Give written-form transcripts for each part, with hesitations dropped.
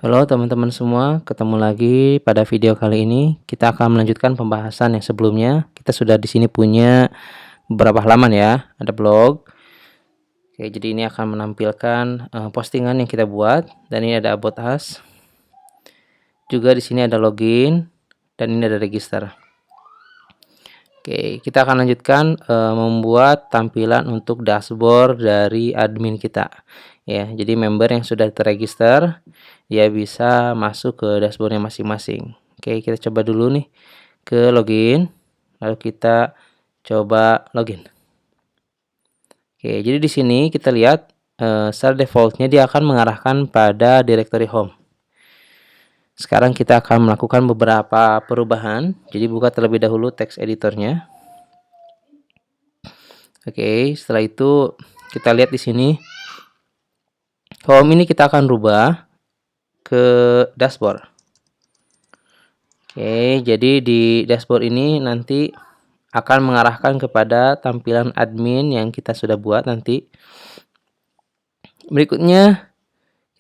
Halo teman-teman semua, ketemu lagi pada video kali ini. Kita akan melanjutkan pembahasan yang sebelumnya. Kita sudah di sini punya beberapa halaman ya, ada blog. Oke, jadi ini akan menampilkan postingan yang kita buat, dan ini ada about us. Juga di sini ada login, dan ini ada register. Oke, kita akan lanjutkan membuat tampilan untuk dashboard dari admin kita. Ya, jadi member yang sudah terregister dia bisa masuk ke dashboardnya masing-masing. Oke, kita coba dulu nih ke login, lalu kita coba login. Oke, jadi di sini kita lihat secara defaultnya dia akan mengarahkan pada directory home. Sekarang kita akan melakukan beberapa perubahan. Jadi buka terlebih dahulu text editornya. Oke, setelah itu kita lihat di sini home ini kita akan rubah ke dashboard. Oke, jadi di dashboard ini nanti akan mengarahkan kepada tampilan admin yang kita sudah buat nanti. Berikutnya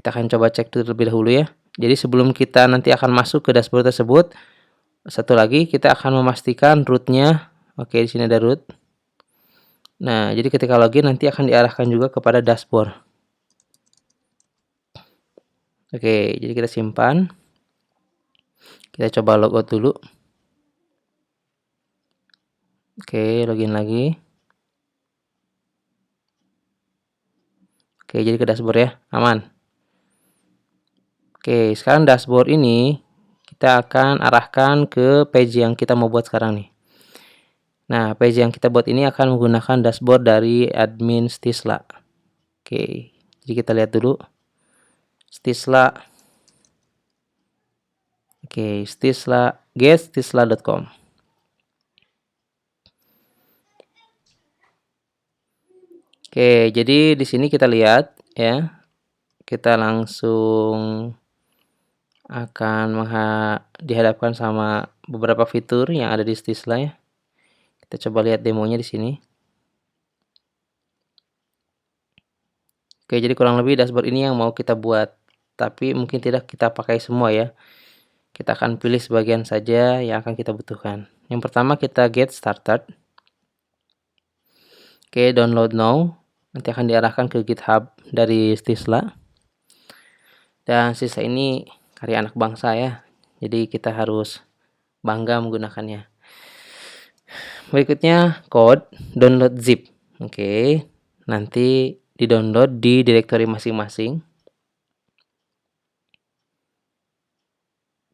kita akan coba cek terlebih dahulu ya. Jadi sebelum kita nanti akan masuk ke dashboard tersebut, satu lagi kita akan memastikan rootnya. Oke, di sini ada root. Nah, jadi ketika login nanti akan diarahkan juga kepada dashboard. Oke, jadi kita simpan. Kita coba logout dulu. Oke, login lagi. Oke, jadi ke dashboard ya, aman. Oke, sekarang dashboard ini kita akan arahkan ke page yang kita mau buat sekarang nih. Nah, page yang kita buat ini akan menggunakan dashboard dari admin Stisla. Oke, jadi kita lihat dulu. Stisla. Oke, Stisla, getstisla.com. Oke, jadi di sini kita lihat ya. Kita langsung akan dihadapkan sama beberapa fitur yang ada di Stisla ya. Kita coba lihat demonya di sini. Oke, jadi kurang lebih dashboard ini yang mau kita buat, tapi mungkin tidak kita pakai semua ya. Kita akan pilih sebagian saja yang akan kita butuhkan. Yang pertama kita get started. Oke, download now. Nanti akan diarahkan ke GitHub dari Stisla. Dan sisa ini karya anak bangsa ya. Jadi kita harus bangga menggunakannya. Berikutnya code download zip. Oke, nanti di-download di directory masing-masing.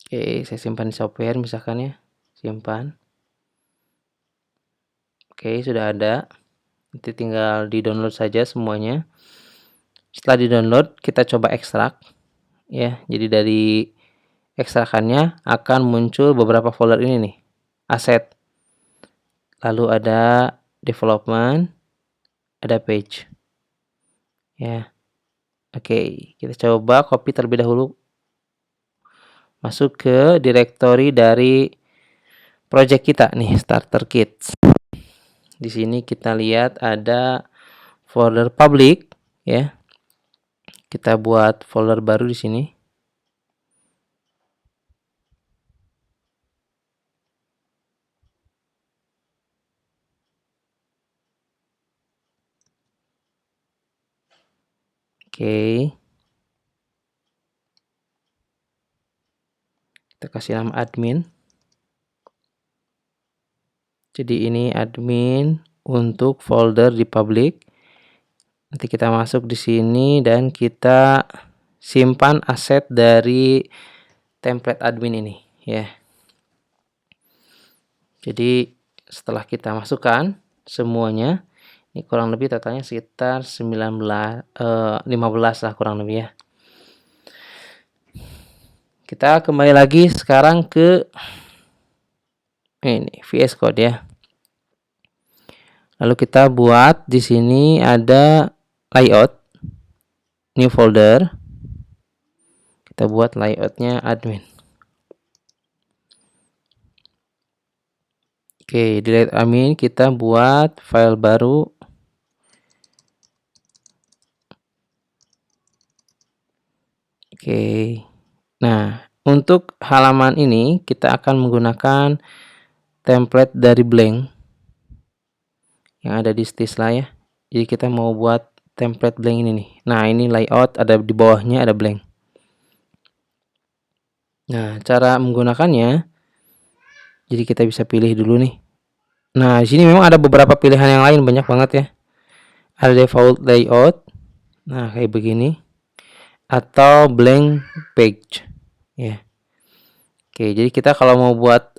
Oke, saya simpan di software misalkan ya. Simpan. Oke, sudah ada. Nanti tinggal di-download saja semuanya. Setelah di-download, kita coba ekstrak. Ya, jadi dari ekstrakannya akan muncul beberapa folder ini nih. Aset. Lalu ada development, ada page. Ya. Oke, kita coba copy terlebih dahulu. Masuk ke directory dari project kita nih, starter kits. Di sini kita lihat ada folder public ya. Kita buat folder baru di sini. Oke. Kita kasih nama admin. Jadi ini admin untuk folder di public. Nanti kita masuk di sini dan kita simpan aset dari template admin ini ya. Jadi setelah kita masukkan semuanya, ini kurang lebih totalnya sekitar 15 lah kurang lebih ya. Kita kembali lagi sekarang ke ini VS Code ya. Lalu kita buat di sini ada layout, new folder. Kita buat layoutnya admin. Oke, di layout admin kita buat file baru. Oke, Nah, untuk halaman ini kita akan menggunakan template dari Blank yang ada di Stisla ya. Jadi kita mau buat template Blank ini nih. Nah, ini layout, ada di bawahnya ada Blank. Nah, cara menggunakannya, jadi kita bisa pilih dulu nih. Nah, di sini memang ada beberapa pilihan yang lain, banyak banget ya. Ada default layout. Nah, kayak begini. Atau blank page. Ya. Oke, jadi kita kalau mau buat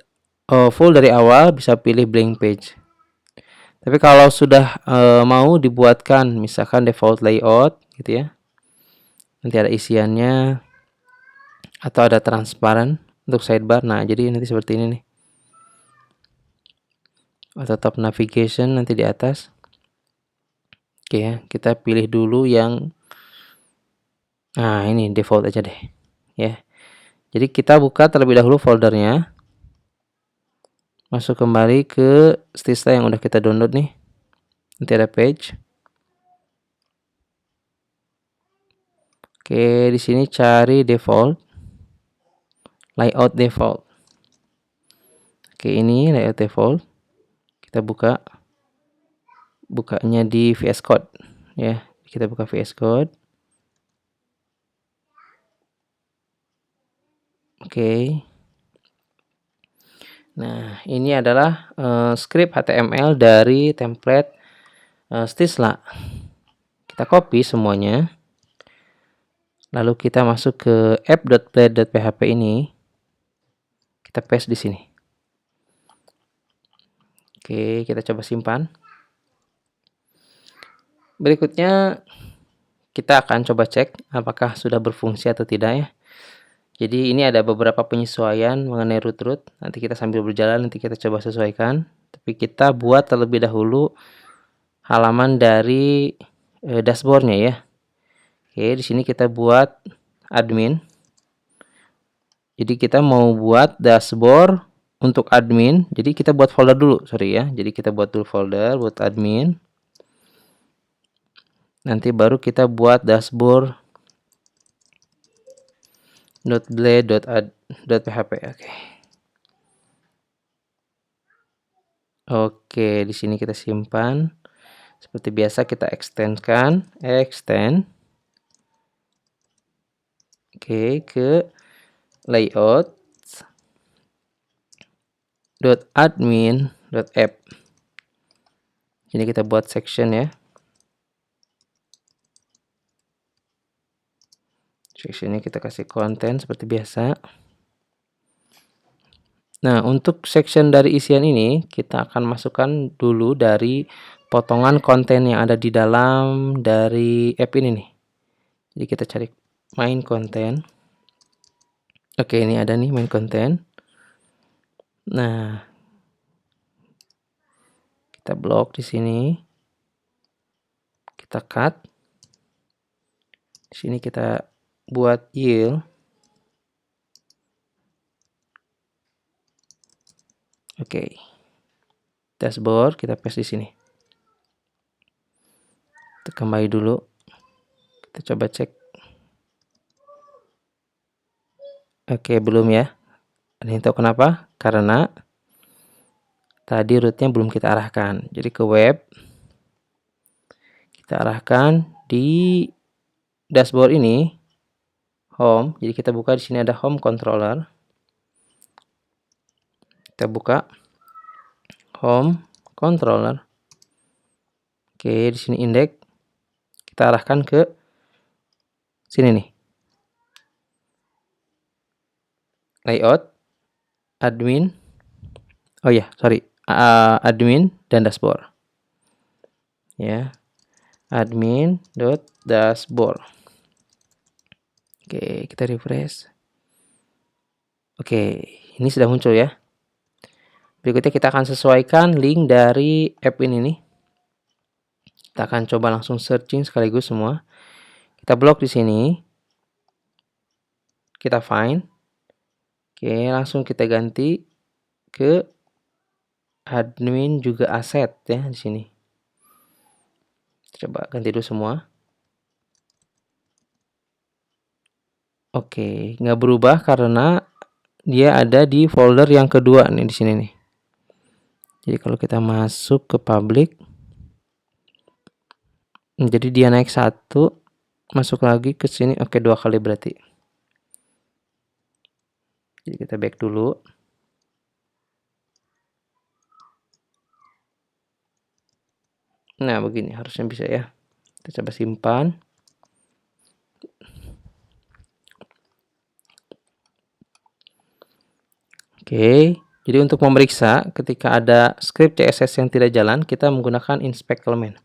full dari awal bisa pilih blank page. Tapi kalau sudah mau dibuatkan misalkan default layout gitu ya. Nanti ada isiannya atau ada transparan untuk sidebar. Nah, jadi nanti seperti ini nih. Atau top navigation nanti di atas. Oke ya, kita pilih dulu yang ini default aja deh. Ya. Jadi kita buka terlebih dahulu foldernya. Masuk kembali ke Stisla yang udah kita download nih. Nanti ada page. Oke, di sini cari default. Layout default. Oke, ini layout default. Kita buka. Bukanya di VS Code ya. Kita buka VS Code. Oke. Nah, ini adalah script HTML dari template Stisla. Kita copy semuanya. Lalu kita masuk ke app.play.php ini. Kita paste di sini. Oke, kita coba simpan. Berikutnya kita akan coba cek apakah sudah berfungsi atau tidak ya. Jadi ini ada beberapa penyesuaian mengenai root. Nanti kita sambil berjalan nanti kita coba sesuaikan. Tapi kita buat terlebih dahulu halaman dari dashboardnya ya. Oke, di sini kita buat admin. Jadi kita mau buat dashboard untuk admin. Jadi kita buat folder dulu, sorry ya. Jadi kita buat dulu folder buat admin. Nanti baru kita buat dashboard .blade.php. Oke, di sini kita simpan. Seperti biasa kita extend. Oke, ke layout .admin.app. Ini kita buat section ya. Sectionnya kita kasih konten seperti biasa. Nah, untuk section dari isian ini kita akan masukkan dulu dari potongan konten yang ada di dalam dari app ini nih. Jadi kita cari main konten. Oke, ini ada nih main konten. Nah, kita blok di sini. Kita cut. Di sini kita buat yield. Oke. Dashboard kita paste di sini. Kita kembali dulu. Kita coba cek. Oke, belum ya. Ada yang tahu kenapa? Karena tadi rootnya belum kita arahkan. Jadi ke web. Kita arahkan di dashboard ini home. Jadi kita buka di sini ada home controller. Kita buka home controller. Oke, di sini index. Kita arahkan ke sini nih. Layout, admin. Oh ya, sorry. Admin dan dashboard. Ya. Admin.dashboard. Oke, kita refresh. Oke, ini sudah muncul ya. Berikutnya kita akan sesuaikan link dari app ini nih. Kita akan coba langsung searching sekaligus semua. Kita blok di sini. Kita find. Oke, langsung kita ganti ke admin juga aset ya di sini. Coba ganti dulu semua. Oke, nggak berubah karena dia ada di folder yang kedua nih di sini nih. Jadi kalau kita masuk ke public, jadi dia naik 1, masuk lagi ke sini. Oke, 2 kali berarti. Jadi kita back dulu. Nah, begini harusnya bisa ya. Kita coba simpan. Oke, jadi untuk memeriksa ketika ada script CSS yang tidak jalan, kita menggunakan inspect element.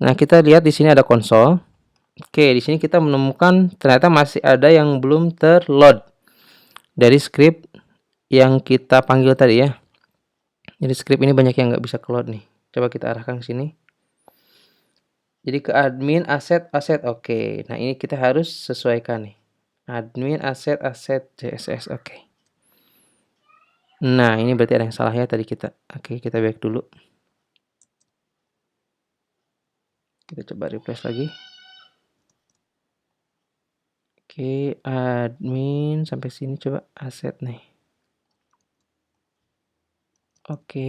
Nah, kita lihat di sini ada konsol. Oke, di sini kita menemukan ternyata masih ada yang belum terload dari script yang kita panggil tadi ya. Jadi script ini banyak yang nggak bisa keload nih. Coba kita arahkan ke sini. Jadi ke admin aset. Oke, nah ini kita harus sesuaikan nih. Admin aset CSS. Oke. Nah, ini berarti ada yang salah ya tadi kita. Oke, kita back dulu. Kita coba refresh lagi. Oke, admin sampai sini coba aset nih. Oke.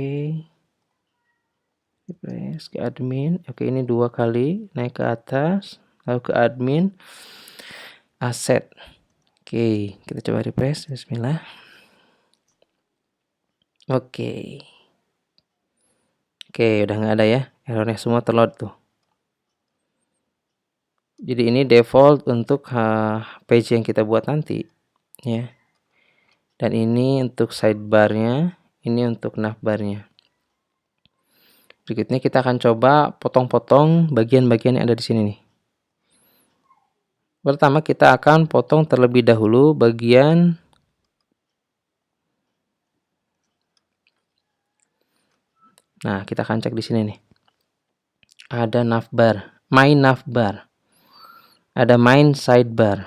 Refresh ke admin. Oke, ini 2 kali naik ke atas, lalu ke admin aset. Oke, kita coba refresh. Bismillah. Oke. Oke, udah nggak ada ya. Errornya semua terload tuh. Jadi ini default untuk page yang kita buat nanti ya. Dan ini untuk sidebarnya, ini untuk navbarnya. Berikutnya kita akan coba potong-potong bagian-bagian yang ada di sini nih. Pertama kita akan potong terlebih dahulu bagian Nah, kita akan cek di sini nih. Ada navbar, main navbar. Ada main sidebar.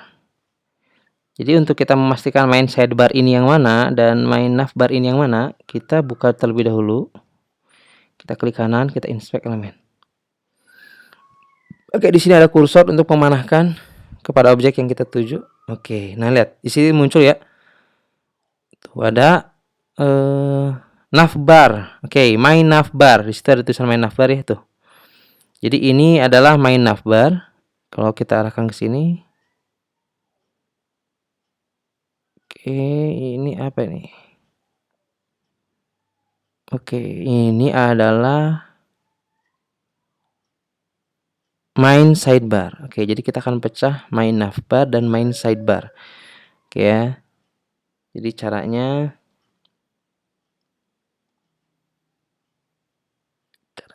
Jadi untuk kita memastikan main sidebar ini yang mana dan main navbar ini yang mana, kita buka terlebih dahulu. Kita klik kanan, kita inspect elemen. Oke, di sini ada kursor untuk memanahkan kepada objek yang kita tuju. Oke, nah lihat di sini muncul ya. Tuh ada navbar. Oke, main navbar. Di situ ada tulisan main navbar ya tuh. Jadi ini adalah main navbar. Kalau kita arahkan ke sini. Oke, ini apa ini? Oke, ini adalah main sidebar. Oke, jadi kita akan pecah main navbar dan main sidebar. Oke ya. Jadi caranya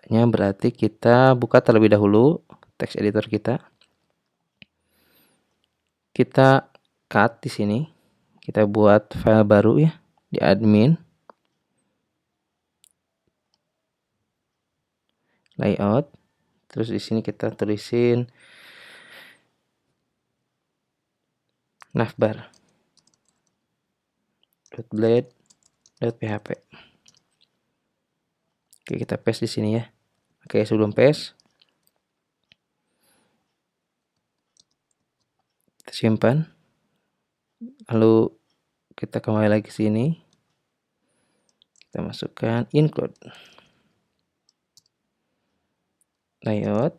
berarti kita buka terlebih dahulu text editor kita. Kita cut di sini. Kita buat file baru ya di admin. Layout. Terus di sini kita tulisin navbar. .blade.php. Oke, kita paste di sini ya. Oke, sebelum paste kita simpan. Lalu kita kembali lagi ke sini. Kita masukkan include layout.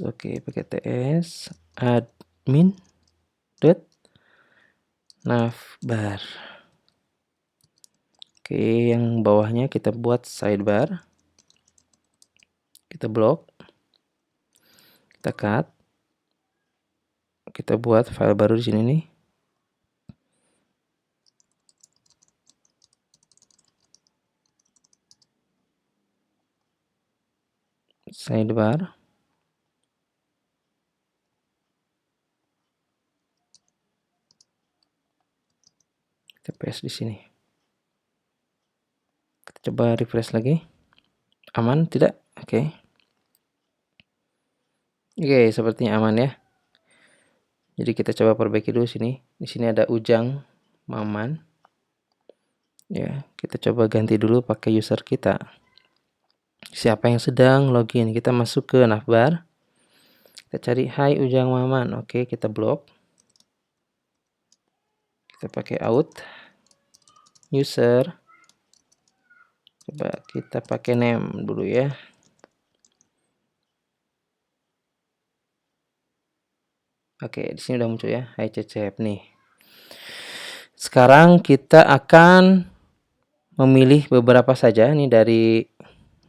Oke, pakai ts admin navbar. Oke, yang bawahnya kita buat sidebar. Kita blok. Kita cut. Kita buat file baru di sini nih. Sidebar. Kita paste di sini. Kita coba refresh lagi. Aman tidak? Oke. Oke, sepertinya aman ya. Jadi kita coba perbaiki dulu sini. Di sini ada Ujang Maman. Ya, kita coba ganti dulu pakai user kita. Siapa yang sedang login? Kita masuk ke navbar. Kita cari Hai Ujang Maman. Oke, kita blok. Kita pakai out. User. Coba kita pakai name dulu ya. Oke, di sini udah muncul ya. Hai Cecep nih. Sekarang kita akan memilih beberapa saja nih dari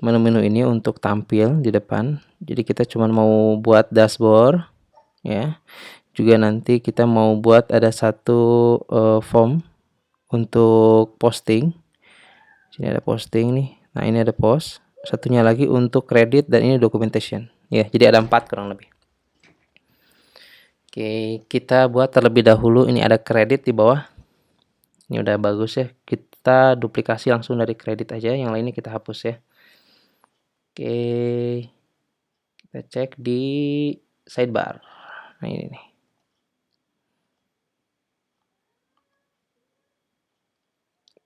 menu-menu ini untuk tampil di depan. Jadi kita cuma mau buat dashboard ya. Juga nanti kita mau buat ada satu form untuk posting. Sini ada posting nih. Nah, ini ada post. Satunya lagi untuk kredit dan ini documentation. Ya, jadi ada 4 kurang lebih. Oke, kita buat terlebih dahulu ini ada kredit di bawah. Ini udah bagus ya. Kita duplikasi langsung dari kredit aja, yang lainnya kita hapus ya. Oke. Kita cek di sidebar. Nah, ini nih.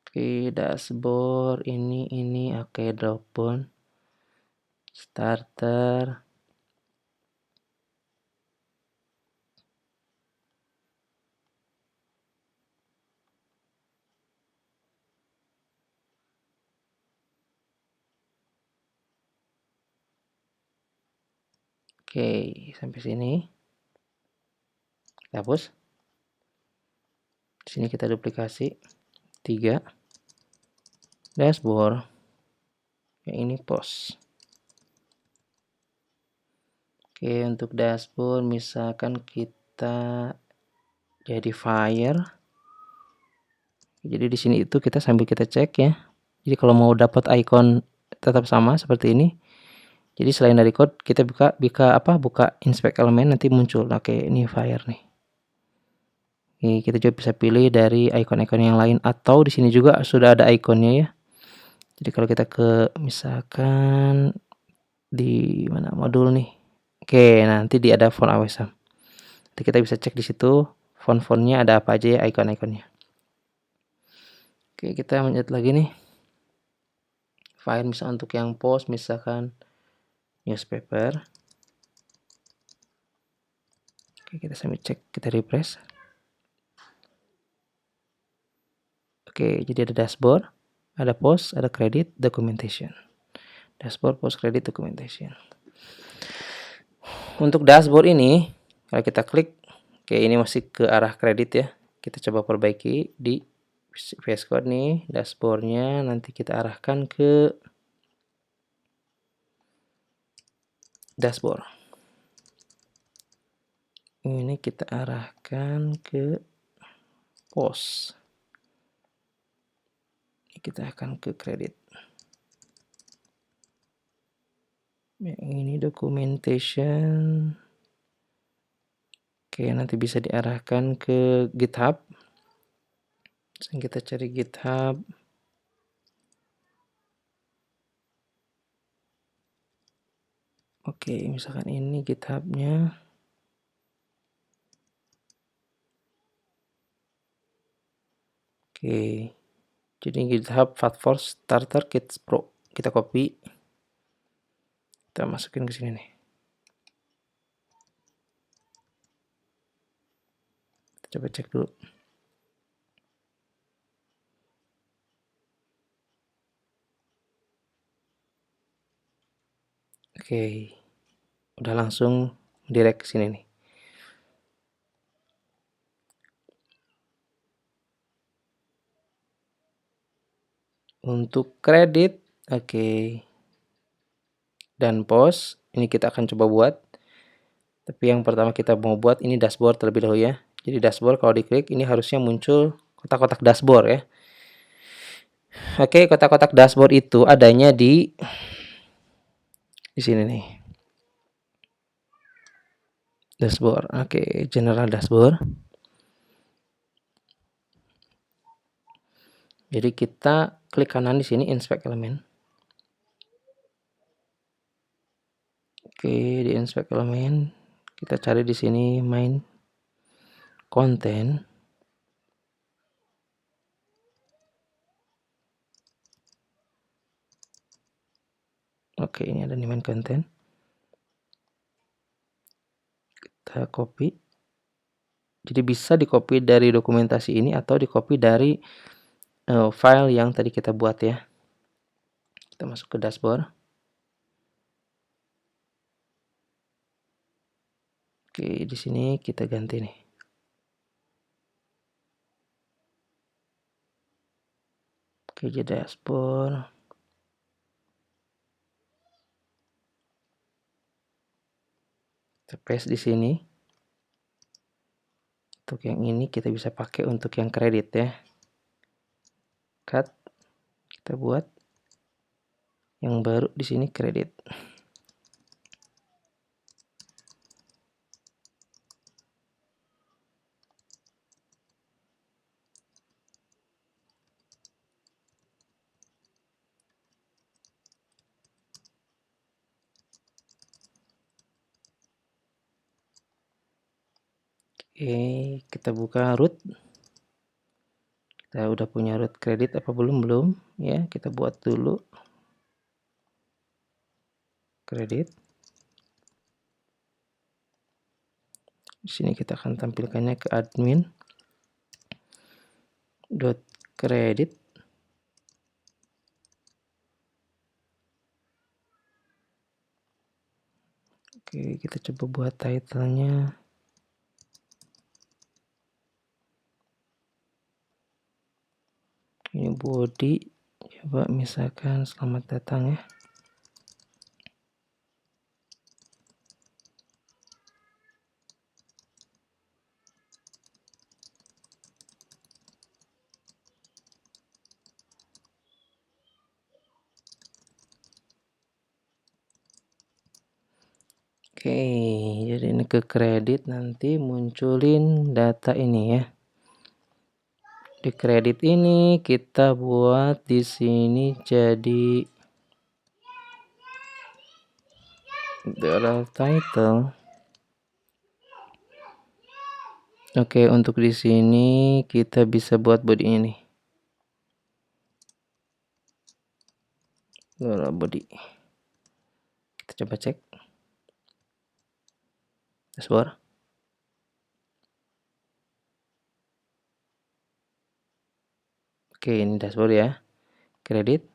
Oke, dashboard ini oke, drop down. Starter. Oke, sampai sini. Kita hapus. Di sini kita duplikasi 3 dashboard. Yang ini post. Oke, untuk dashboard misalkan kita jadi fire. Jadi di sini itu kita sambil kita cek ya. Jadi kalau mau dapat icon tetap sama seperti ini. Jadi selain dari code kita buka inspect element nanti muncul. Oke, ini fire nih. Oke, kita juga bisa pilih dari icon-icon yang lain atau di sini juga sudah ada ikonnya ya. Jadi kalau kita ke misalkan di mana modul nih. Oke, nanti di ada font awesome. Nanti kita bisa cek di situ font-fontnya ada apa aja ya, icon-iconnya. Oke, kita lanjut lagi nih. File misalkan untuk yang post misalkan newspaper. Oke, kita sambil cek, kita refresh. Oke, jadi ada dashboard, ada post, ada credit, documentation. Dashboard, post, credit, documentation. Untuk dashboard ini, kalau kita klik, oke ini masih ke arah kredit ya. Kita coba perbaiki di VS Code nih, dashboardnya nanti kita arahkan ke dashboard. Ini kita arahkan ke post. Kita akan ke kredit. Yang ini documentation. Oke, nanti bisa diarahkan ke GitHub. Kita cari GitHub. Oke, misalkan ini GitHub-nya. Oke. Jadi GitHub Fatforce Starter Kit Pro. Kita copy. Kita masukin ke sini nih. Kita coba cek dulu. Oke. Udah langsung direct ke sini nih. Untuk kredit, oke. Dan post, ini kita akan coba buat. Tapi yang pertama kita mau buat ini dashboard terlebih dahulu ya. Jadi dashboard kalau diklik ini harusnya muncul kotak-kotak dashboard ya. Oke, kotak-kotak dashboard itu adanya di sini nih. Dashboard. Oke, general dashboard. Jadi kita klik kanan di sini inspect element. Oke, di inspect element kita cari di sini main content. Oke, ini ada main content. Kita copy. Jadi bisa di-copy dari dokumentasi ini atau di-copy dari file yang tadi kita buat ya. Kita masuk ke dashboard. Oke, di sini kita ganti nih. Oke, jadi dashboard. Kita paste di sini. Untuk yang ini kita bisa pakai untuk yang kredit ya. Cut. Kita buat yang baru di sini kredit. Oke, kita buka root. Kita udah punya root kredit apa belum ya, kita buat dulu kredit. Di sini kita akan tampilkannya ke admin dot credit. Oke, kita coba buat title-nya. Ini body, coba misalkan selamat datang ya. Oke, jadi ini ke kredit, nanti munculin data ini ya. Di kredit ini kita buat di sini jadi dollar title. Oke, untuk di sini kita bisa buat body ini. Dollar body. Kita coba cek dashboard. Oke, ini dashboard ya. Kredit.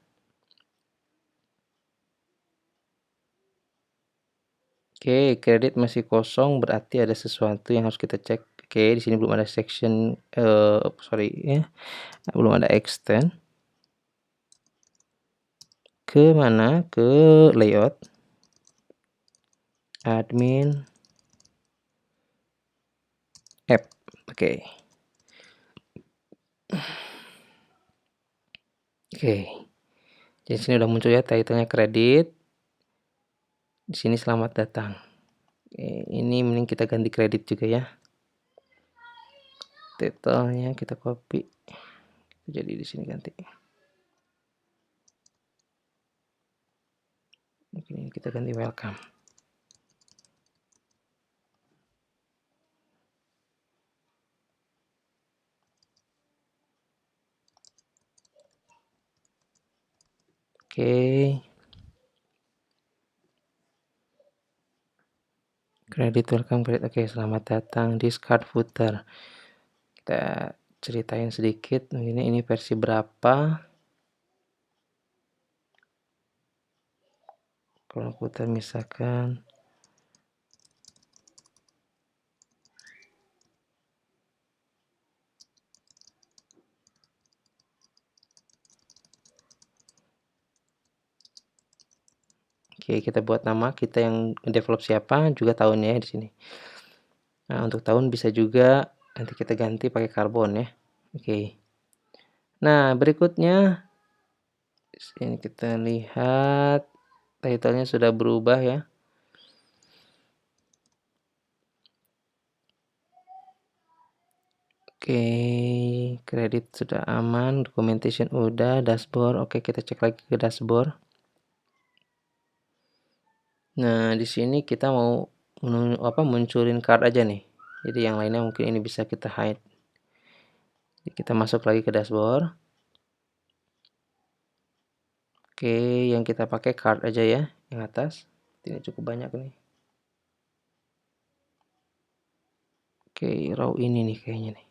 Oke, kredit masih kosong, berarti ada sesuatu yang harus kita cek. Oke, di sini belum ada section, sorry ya, belum ada extend. Ke mana? Ke layout, admin, app. Oke. Oke. Jadi sini udah muncul ya title-nya kredit. Di sini selamat datang. Oke, ini mending kita ganti kredit juga ya. Title-nya kita copy. Jadi di sini ganti. Mungkin kita ganti welcome. Oke. Kredit welcome kredit. Oke, selamat datang di discard footer. Kita ceritain sedikit ini versi berapa. Kalau footer misalkan oke, kita buat nama kita yang develop siapa, juga tahunnya ya di sini. Nah, untuk tahun bisa juga nanti kita ganti pakai karbon ya. Oke. Nah, berikutnya sini kita lihat title-nya sudah berubah ya. Oke, kredit sudah aman, documentation udah, dashboard. Oke, kita cek lagi ke dashboard. Nah, di sini kita mau munculin card aja nih. Jadi yang lainnya mungkin ini bisa kita hide. Jadi kita masuk lagi ke dashboard. Oke, yang kita pakai card aja ya. yang atas. Ini cukup banyak nih. Oke, row ini nih kayaknya nih.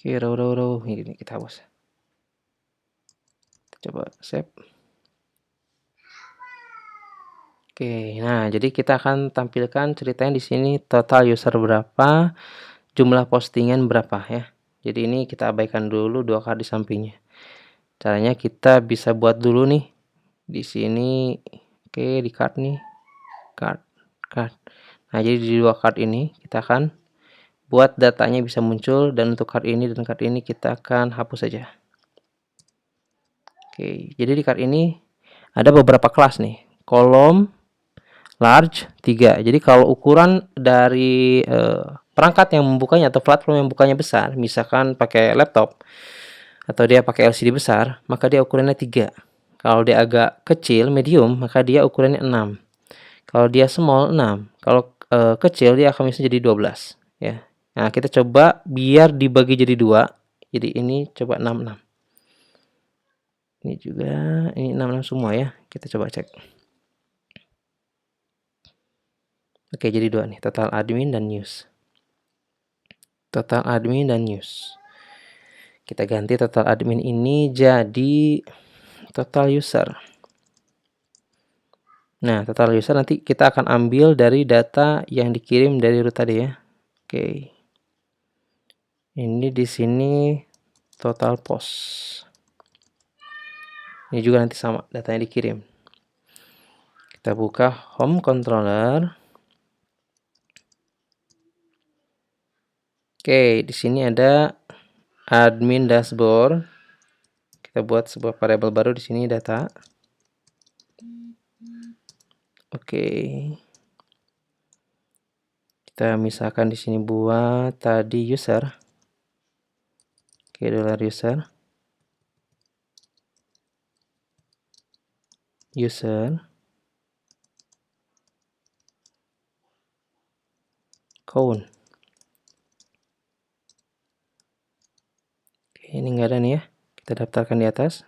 Oke, row ini kita hapus. Kita coba save. Oke, nah jadi kita akan tampilkan ceritanya di sini total user berapa, jumlah postingan berapa ya. Jadi ini kita abaikan dulu 2 card di sampingnya. Caranya kita bisa buat dulu nih di sini. Oke, di card nih, card. Nah jadi di 2 card ini kita akan buat datanya bisa muncul, dan untuk card ini dan card ini kita akan hapus saja. Oke, jadi di card ini ada beberapa kelas nih, kolom, large, 3. Jadi kalau ukuran dari perangkat yang membukanya atau platform yang bukanya besar, misalkan pakai laptop atau dia pakai LCD besar, maka dia ukurannya 3. Kalau dia agak kecil, medium, maka dia ukurannya 6. Kalau dia small, 6. Kalau kecil, dia akan bisa jadi 12 ya. Nah, kita coba biar dibagi jadi 2. Jadi ini coba 66. Ini juga, ini 66 semua ya. Kita coba cek. Oke, jadi 2 nih, total admin dan news. Total admin dan news. Kita ganti total admin ini jadi total user. Nah, total user nanti kita akan ambil dari data yang dikirim dari root tadi ya. Oke. Ini di sini total post. Ini juga nanti sama datanya dikirim. Kita buka home controller. Oke, di sini ada admin dashboard. Kita buat sebuah variabel baru di sini, data. Oke. Kita misalkan di sini buat tadi user. Oke, $user. User. Count. Oke, ini enggak ada nih ya. Kita daftarkan di atas.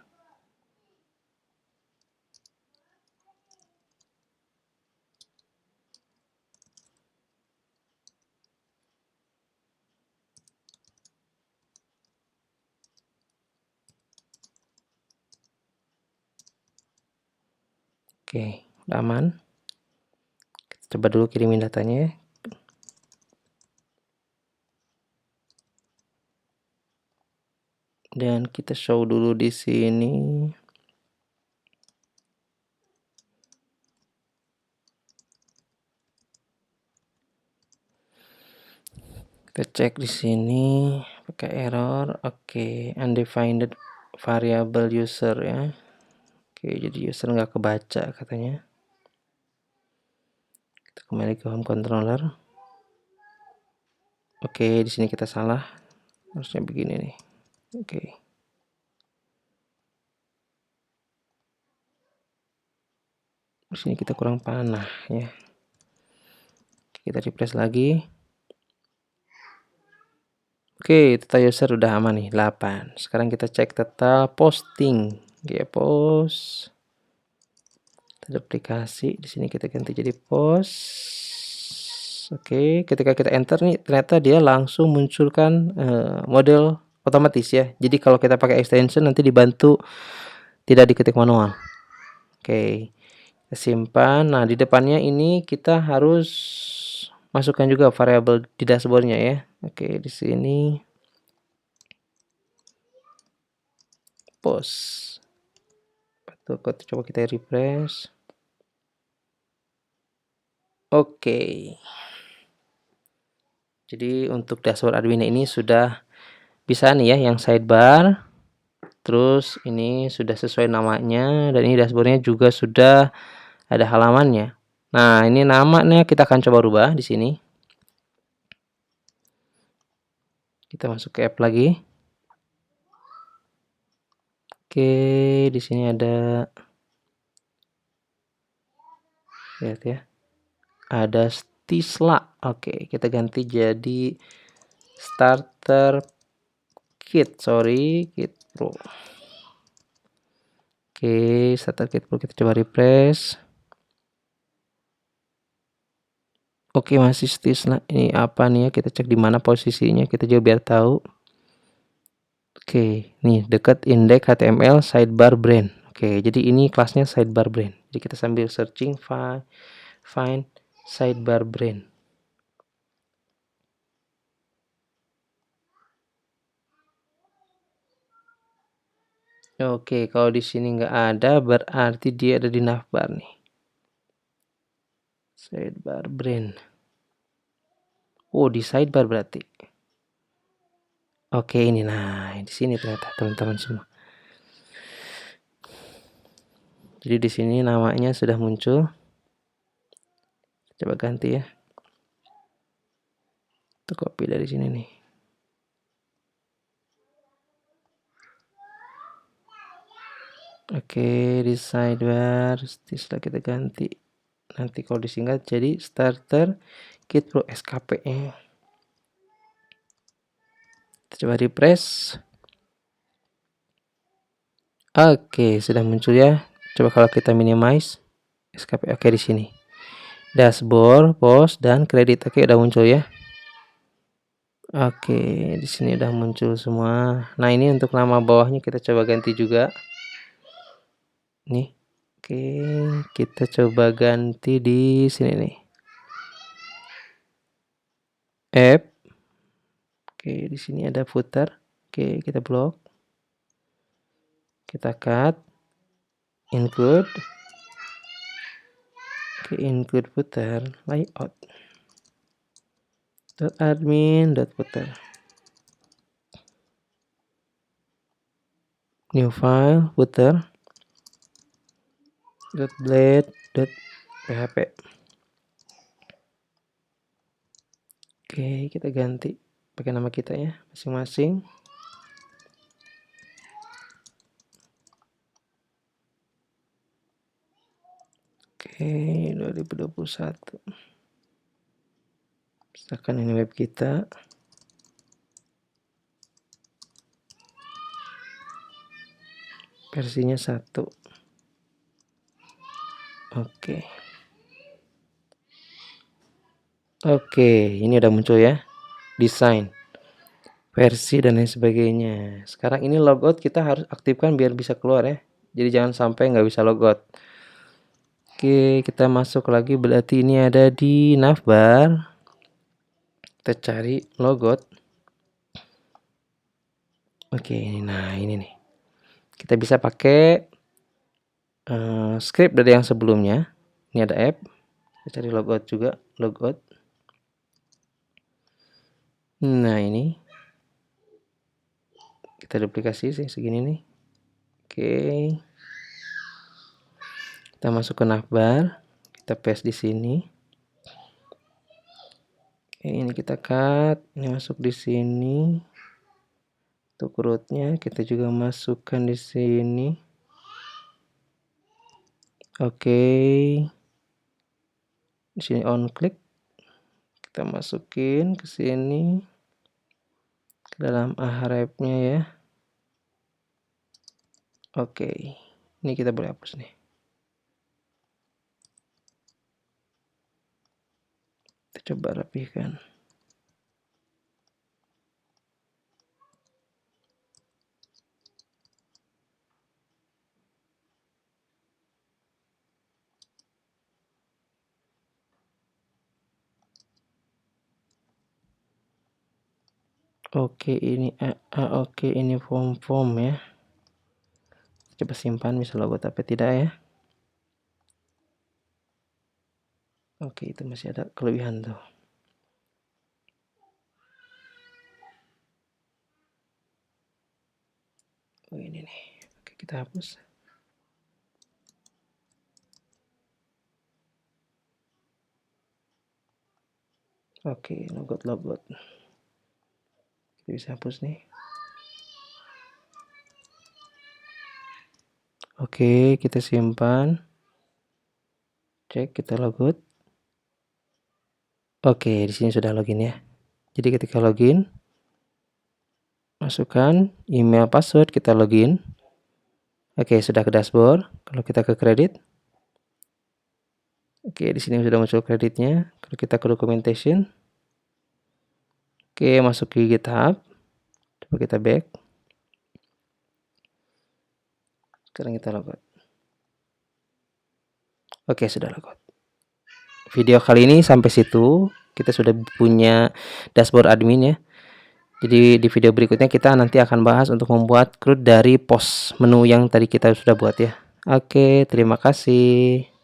Oke, udah aman. Kita coba dulu kirimin datanya ya. Dan kita show dulu di sini. Kita cek di sini pakai error. Oke, undefined variable user ya. Oke, jadi user nggak kebaca katanya. Kita kembali ke home controller. Oke, di sini kita salah. Harusnya begini nih. Oke. Di sini kita kurang panah ya. Kita refresh lagi. Oke, total user udah aman nih, 8. Sekarang kita cek total posting. Ya, post. Ada aplikasi di sini kita ganti jadi post. Oke, ketika kita enter nih ternyata dia langsung munculkan model otomatis ya. Jadi kalau kita pakai extension nanti dibantu tidak diketik manual. Oke, kita simpan. Nah, di depannya ini kita harus masukkan juga variabel di dashboardnya ya. Oke, di sini post. Coba kita refresh. Oke. Jadi untuk dashboard admin ini sudah bisa nih ya, yang sidebar. Terus ini sudah sesuai namanya, dan ini dashboardnya juga sudah ada halamannya. Nah, ini namanya kita akan coba rubah di sini. Kita masuk ke app lagi. Oke, di sini ada, lihat ya, ada Stisla. Oke, kita ganti jadi starter kit, kit pro. Oke, starter kit pro, kita coba refresh. Oke, masih stis. Nah, ini apa nih ya? Kita cek di mana posisinya, kita juga biar tahu. Oke, nih dekat index HTML sidebar brand. Oke, jadi ini kelasnya sidebar brand. Jadi kita sambil searching find sidebar brand. Oke, kalau di sini nggak ada, berarti dia ada di navbar nih. Sidebar brand. Oh, di sidebar berarti. Oke, ini nah di sini ternyata teman-teman semua. Jadi di sini namanya sudah muncul. Coba ganti ya. Itu copy dari sini nih. Oke, di sidebar setelah kita ganti. Nanti kalau disingkat jadi starter kit pro SKP. Kita coba refresh. Oke, sudah muncul ya. Coba kalau kita minimize SKP. Oke, di sini. Dashboard, post, dan kredit. Oke, udah muncul ya. Oke, di sini udah muncul semua. Nah, ini untuk nama bawahnya kita coba ganti juga. Nih. Oke, kita coba ganti di sini nih. App. Oke, di sini ada footer. Oke, kita blok. Kita cut. Include. Oke, include footer layout. .admin.footer. New file footer. .blade.php. Oke, kita ganti pakai nama kita ya masing-masing. Oke, 2021. Misalkan ini web kita. Versinya 1. Oke. Oke, ini udah muncul ya. Desain, versi dan lain sebagainya. Sekarang ini logout kita harus aktifkan biar bisa keluar ya. Jadi jangan sampai nggak bisa logout. Oke, kita masuk lagi, berarti ini ada di navbar. Kita cari logout. Oke, nah ini nih. Kita bisa pakai script dari yang sebelumnya. Ini ada app. Kita cari logout juga, logout. Nah, ini kita duplikasi sih segini nih. Oke. Kita masuk ke navbar. Kita paste di sini. Oke, ini kita cut, ini masuk di sini. Untuk rootnya kita juga masukkan di sini. Oke. Di sini on click. Kita masukin ke sini. Ke dalam ahrefnya ya. Oke. Ini kita boleh hapus nih. Kita coba rapihkan. Oke, ini form ya. Coba simpan, bisa logo tapi tidak ya. Oke, itu masih ada kelebihan tuh. Oh, ini nih. Oke, kita hapus. Oke, logout. Kita bisa hapus nih. Oke, kita simpan. Cek, kita logout. Oke, di sini sudah login ya. Jadi ketika login, Masukkan email, password, kita login. Oke, sudah ke dashboard. Kalau kita ke kredit, oke, di sini sudah muncul kreditnya. Kalau kita ke documentation, oke, masuk ke GitHub. Coba kita back. Sekarang kita logout. Oke, sudah logout. Video kali ini sampai situ. Kita sudah punya dashboard admin ya. Jadi di video berikutnya kita nanti akan bahas untuk membuat CRUD dari pos menu yang tadi kita sudah buat ya. Oke, terima kasih.